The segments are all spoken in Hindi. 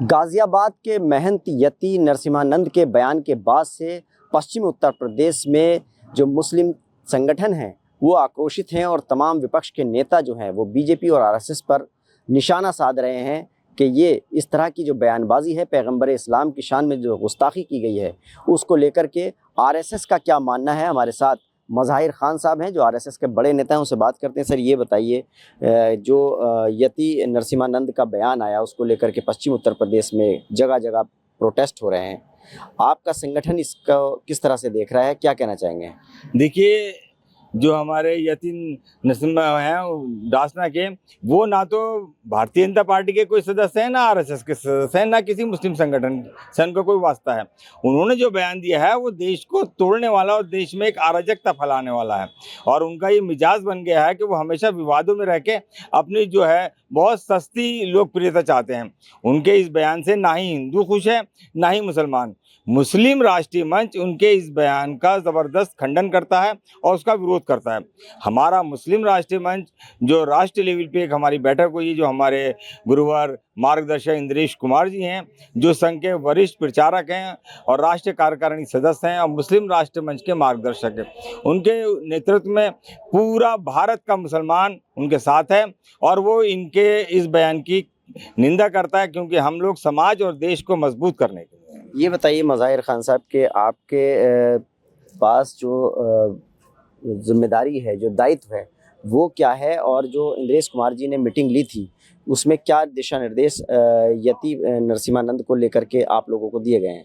गाज़ियाबाद के महंत यति नरसिम्हानंद के बयान के बाद से पश्चिमी उत्तर प्रदेश में जो मुस्लिम संगठन हैं वो आक्रोशित हैं और तमाम विपक्ष के नेता जो हैं वो बीजेपी और आरएसएस पर निशाना साध रहे हैं कि ये इस तरह की जो बयानबाजी है पैगंबर इस्लाम की शान में जो गुस्ताखी की गई है उसको लेकर के आरएसएस का क्या मानना है। हमारे साथ मज़ाहिर ख़ान साहब हैं जो आरएसएस के बड़े नेता हैं, उनसे बात करते हैं। सर ये बताइए, जो यति नरसिम्हानंद का बयान आया उसको लेकर के पश्चिम उत्तर प्रदेश में जगह जगह प्रोटेस्ट हो रहे हैं, आपका संगठन इसका किस तरह से देख रहा है, क्या कहना चाहेंगे? देखिए, जो हमारे यति नरसिम्हा हैं डासना के, वो ना तो भारतीय जनता पार्टी के कोई सदस्य हैं, ना आरएसएस के सदस्य हैं, ना किसी मुस्लिम संगठन से उनका कोई वास्ता है। उन्होंने जो बयान दिया है वो देश को तोड़ने वाला और देश में एक अराजकता फैलाने वाला है और उनका ये मिजाज बन गया है कि वो हमेशा विवादों में रह के अपनी जो है बहुत सस्ती लोकप्रियता चाहते हैं। उनके इस बयान से ना ही हिंदू खुश है ना ही मुसलमान। मुस्लिम राष्ट्रीय मंच उनके इस बयान का ज़बरदस्त खंडन करता है और उसका विरोध करता है। हमारा मुस्लिम राष्ट्रीय मंच जो राष्ट्रीय लेवल पे एक हमारी बैठक हुई, जो हमारे गुरुवर मार्गदर्शक इंद्रेश कुमार जी हैं, जो संघ के वरिष्ठ प्रचारक हैं और राष्ट्रीय कार्यकारिणी सदस्य हैं और मुस्लिम राष्ट्रीय मंच के मार्गदर्शक हैं, उनके नेतृत्व में पूरा भारत का मुसलमान उनके साथ है और वो इनके इस बयान की निंदा करता है, क्योंकि हम लोग समाज और देश को मजबूत करने के लिए। ये बताइए मज़ाहिर ख़ान साहब के आपके पास जो जिम्मेदारी है, जो दायित्व है वो क्या है, और जो इंद्रेश कुमार जी ने मीटिंग ली थी उसमें क्या दिशा निर्देश यति नरसिम्हानंद को लेकर के आप लोगों को दिए गए हैं?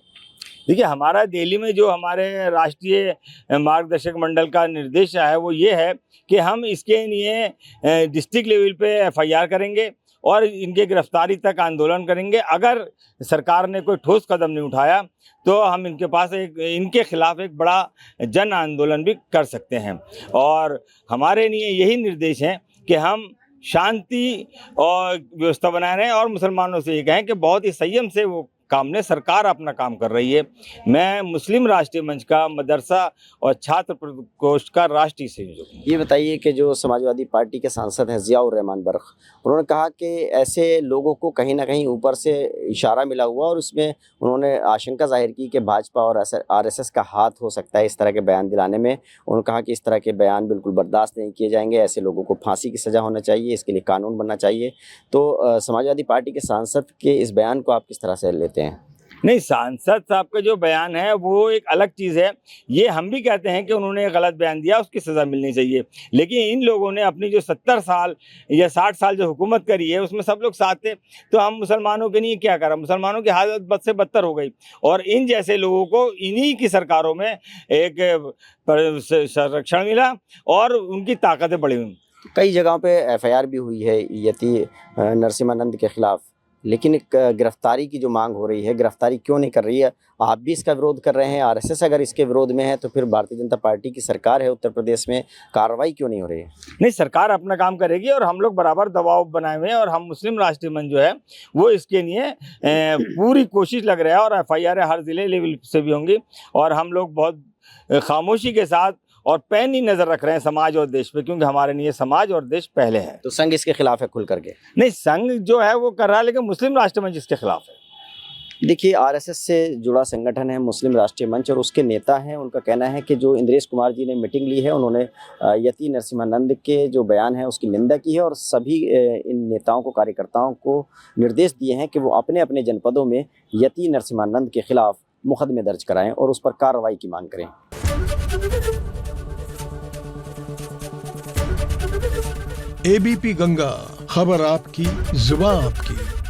देखिए, हमारा दिल्ली में जो हमारे राष्ट्रीय मार्गदर्शक मंडल का निर्देश है वो ये है कि हम इसके लिए डिस्ट्रिक्ट लेवल पे एफआईआर करेंगे और इनके गिरफ्तारी तक आंदोलन करेंगे। अगर सरकार ने कोई ठोस कदम नहीं उठाया तो हम इनके खिलाफ एक बड़ा जन आंदोलन भी कर सकते हैं। और हमारे लिए यही निर्देश हैं कि हम शांति और व्यवस्था बनाए रहें और मुसलमानों से ये कहें कि बहुत ही संयम से वो काम ने सरकार अपना काम कर रही है। मैं मुस्लिम राष्ट्रीय मंच का मदरसा और छात्र प्रकोष्ठ का राष्ट्रीय संयोजक हूँ। ये बताइए कि जो समाजवादी पार्टी के सांसद हैं ज़ियाउर रहमान बर्क़, उन्होंने कहा कि ऐसे लोगों को कहीं ना कहीं ऊपर से इशारा मिला हुआ और उसमें उन्होंने आशंका जाहिर की कि भाजपा और आरएसएस का हाथ हो सकता है इस तरह के बयान दिलाने में। उन्होंने कहा कि इस तरह के बयान बिल्कुल बर्दाश्त नहीं किए जाएंगे, ऐसे लोगों को फांसी की सज़ा होना चाहिए, इसके लिए कानून बनना चाहिए। तो समाजवादी पार्टी के सांसद के इस बयान को आप किस तरह से लेते हैं? नहीं, सांसद साहब का जो बयान है वो एक अलग चीज़ है। ये हम भी कहते हैं कि उन्होंने गलत बयान दिया, उसकी सज़ा मिलनी चाहिए, लेकिन इन लोगों ने अपनी जो 70 साल या 60 साल जो हुकूमत करी है उसमें सब लोग साथ थे, तो हम मुसलमानों के लिए क्या करा? मुसलमानों की हालत बद से बदतर हो गई और इन जैसे लोगों को इन्हीं की सरकारों में एक संरक्षण मिला और उनकी ताकतें बढ़ी हुई। कई जगहों पे एफआईआर भी हुई है यति नरसिम्हानंद के खिलाफ, लेकिन एक गिरफ्तारी की जो मांग हो रही है, गिरफ्तारी क्यों नहीं कर रही है? आप भी इसका विरोध कर रहे हैं, आरएसएस अगर इसके विरोध में है तो फिर भारतीय जनता पार्टी की सरकार है उत्तर प्रदेश में, कार्रवाई क्यों नहीं हो रही है? नहीं, सरकार अपना काम करेगी और हम लोग बराबर दबाव बनाए हुए हैं और हम मुस्लिम राष्ट्रीय मंच जो है वो इसके लिए पूरी कोशिश लग रहा है और एफआईआर हर जिले लेवल से भी होंगी और हम लोग बहुत खामोशी के साथ और पैनी नज़र रख रहे हैं समाज और देश पे, क्योंकि हमारे लिए समाज और देश पहले है। तो संघ इसके खिलाफ है खुल करके? नहीं, संघ जो है वो कर रहा है, लेकिन मुस्लिम राष्ट्रीय मंच इसके खिलाफ है। देखिए, आरएसएस से जुड़ा संगठन है मुस्लिम राष्ट्रीय मंच और उसके नेता हैं, उनका कहना है कि जो इंद्रेश कुमार जी ने मीटिंग ली है उन्होंने यति नरसिम्हानंद के जो बयान है उसकी निंदा की है और सभी इन नेताओं को, कार्यकर्ताओं को निर्देश दिए हैं कि वो अपने अपने जनपदों में यति नरसिम्हानंद के खिलाफ मुकदमे दर्ज कराएं और उस पर कार्रवाई की मांग करें। एबीपी गंगा, खबर आपकी, जुबान आपकी।